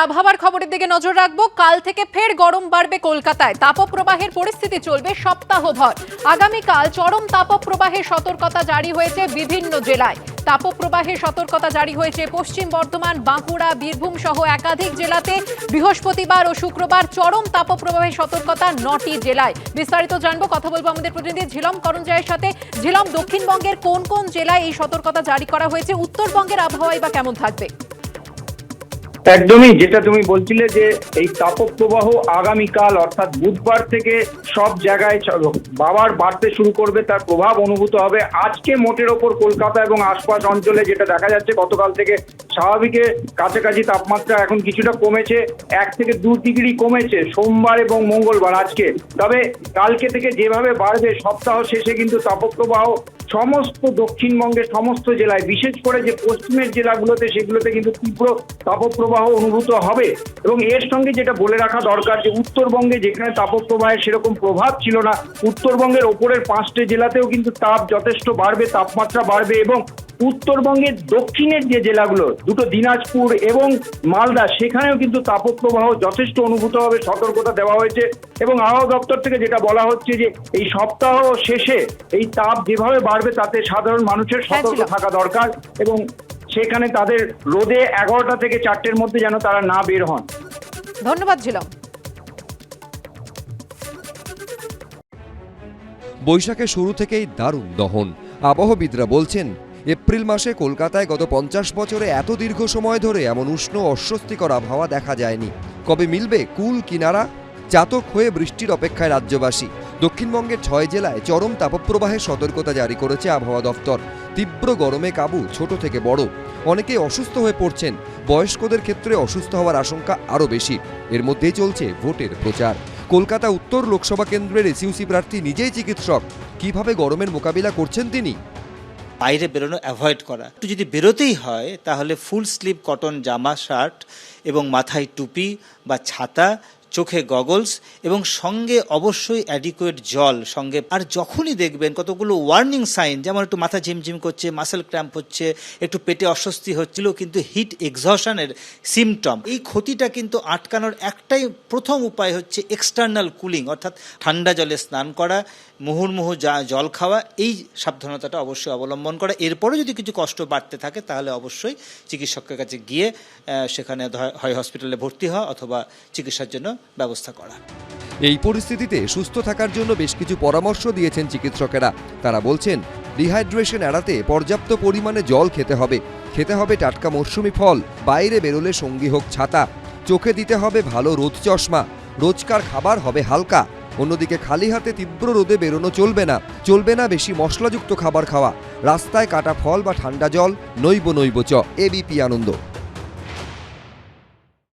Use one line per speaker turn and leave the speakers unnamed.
আবহাওয়ার খবরের দিকে নজর রাখবো। কাল থেকে ফের গরম বাড়বে কলকাতায়। তাপপ্রবাহের পরিস্থিতি চলবে সপ্তাহভর। আগামীকাল চরম তাপপ্রবাহের সতর্কতা জারি হয়েছে বিভিন্ন জেলায়। তাপপ্রবাহের সতর্কতা জারি হয়েছে পশ্চিম বর্ধমান, বাঁকুড়া, বীরভূম সহ একাধিক জেলাতে। বৃহস্পতিবার ও শুক্রবার চরম তাপপ্রবাহের সতর্কতা 9টি জেলায়। বিস্তারিত জানবো, কথা বলবো আমাদের প্রতিনিধি ঝিলম করঞ্জয়ের সাথে। ঝিলম, দক্ষিণবঙ্গের কোন কোন জেলায় এই সতর্কতা জারি করা হয়েছে? উত্তরবঙ্গের আবহাওয়াই বা কেমন থাকবে?
একদমই, যেটা তুমি বলছিলে যে এই তাপপ্রবাহ আগামীকাল অর্থাৎ বুধবার থেকে সব জায়গায় বাবার বাড়তে শুরু করবে, তার প্রভাব অনুভূত হবে। আজকে মোটের ওপর কলকাতা এবং আশপাশ অঞ্চলে যেটা দেখা যাচ্ছে, গতকাল থেকে স্বাভাবিকের কাছাকাছি তাপমাত্রা এখন কিছুটা কমেছে, 1 থেকে 2 ডিগ্রি কমেছে সোমবার এবং মঙ্গলবার আজকে। তবে কালকে থেকে যেভাবে বাড়বে, সপ্তাহ শেষে কিন্তু তাপপ্রবাহ সমস্ত দক্ষিণবঙ্গের সমস্ত জেলায়, বিশেষ করে যে পশ্চিমের জেলাগুলোতে, সেগুলোতে কিন্তু তীব্র তাপপ্রবাহ অনুভূত হবে। এবং এর সঙ্গে যেটা বলে রাখা দরকার যে উত্তরবঙ্গে যেখানে তাপপ্রবাহের সেরকম প্রভাব ছিল না, উত্তরবঙ্গের ওপরের 5টে জেলাতেও কিন্তু তাপ যথেষ্ট বাড়বে, তাপমাত্রা বাড়বে। এবং উত্তরবঙ্গের দক্ষিণের যে জেলাগুলো, দুটো দিনাজপুর এবং মালদা, সেখানেও কিন্তু তাপপ্রবাহ যথেষ্ট অনুভূত হবে, সতর্কতা দেওয়া হয়েছে। এবং আবহাওয়া দপ্তর থেকে যেটা বলা হচ্ছে যে এই সপ্তাহ শেষে এই তাপ যেভাবে বাড়বে, তাতে সাধারণ মানুষের সতর্ক থাকা দরকার এবং সেখানে তাদের রোদে 11টা থেকে 4টের মধ্যে যেন তারা না বের হন।
ধন্যবাদ ঝিলম।
বৈশাখের শুরু থেকেই দারুণ দহন। আবহবিদরা বলছেন, এপ্রিল মাসে কলকাতায় গত 50 বছরে এত দীর্ঘ সময় ধরে এমন উষ্ণ অস্বস্তিকর আবহাওয়া দেখা যায়নি। কবে মিলবে কুল কিনারা? চাতক হয়ে বৃষ্টির অপেক্ষায় রাজ্যবাসী। দক্ষিণবঙ্গের 6 জেলায় চরম তাপপ্রবাহের সতর্কতা জারি করেছে আবহাওয়া দফতর। তীব্র গরমে কাবু ছোট থেকে বড়। অনেকেই অসুস্থ হয়ে পড়ছেন। বয়স্কদের ক্ষেত্রে অসুস্থ হওয়ার আশঙ্কা আরও বেশি। এর মধ্যেই চলছে ভোটের প্রচার। কলকাতা উত্তর লোকসভা কেন্দ্রের এসইউসি প্রার্থী নিজেই চিকিৎসক। কিভাবে গরমের মোকাবিলা করছেন তিনি?
বাইরে বেরোনো অ্যাভয়েড করা। একটু যদি বেরোতেই হয় তাহলে ফুল স্লিভ কটন জামা, শার্ট এবং মাথায় টুপি বা ছাতা, চোখে গগলস এবং সঙ্গে অবশ্যই অ্যাডিকুয়েট জল সঙ্গে। আর যখনই দেখবেন কতগুলো ওয়ার্নিং সাইন, যেমন একটু মাথা ঝিমঝিম করছে, মাসেল ক্র্যাম্প হচ্ছে, একটু পেটে অস্বস্তি হচ্ছিল, কিন্তু হিট এক্সহশনের সিমটম, এই ক্ষতিটা কিন্তু আটকানোর একটাই প্রথম উপায় হচ্ছে এক্সটার্নাল কুলিং, অর্থাৎ ঠান্ডা জলে স্নান করা, মুহুর্মুহু জল খাওয়া। এই সাবধানতাটা অবশ্যই অবলম্বন করা। এরপরে যদি কিছু কষ্ট বাড়তে থাকে তাহলে অবশ্যই চিকিৎসকের কাছে গিয়ে সেখানে হয় হসপিটালে ভর্তি হওয়া অথবা চিকিৎসার জন্য ব্যবস্থা করা।
এই পরিস্থিতিতে সুস্থ থাকার জন্য বেশ কিছু পরামর্শ দিয়েছেন চিকিৎসকেরা। তারা বলছেন, ডিহাইড্রেশন এড়াতে পর্যাপ্ত পরিমাণে জল খেতে হবে, খেতে হবে টাটকা মৌসুমি ফল, বাইরে বেরোলে সঙ্গী হোক ছাতা, চোখে দিতে হবে ভালো রোদ চশমা, রোজকার খাবার হবে হালকা। অন্যদিকে খালি হাতে তীব্র রোদে বেরোনো চলবে না বেশি মশলাযুক্ত খাবার খাওয়া, রাস্তায় কাটা ফল বা ঠান্ডা জল, নৈব চ। এবিপি আনন্দ।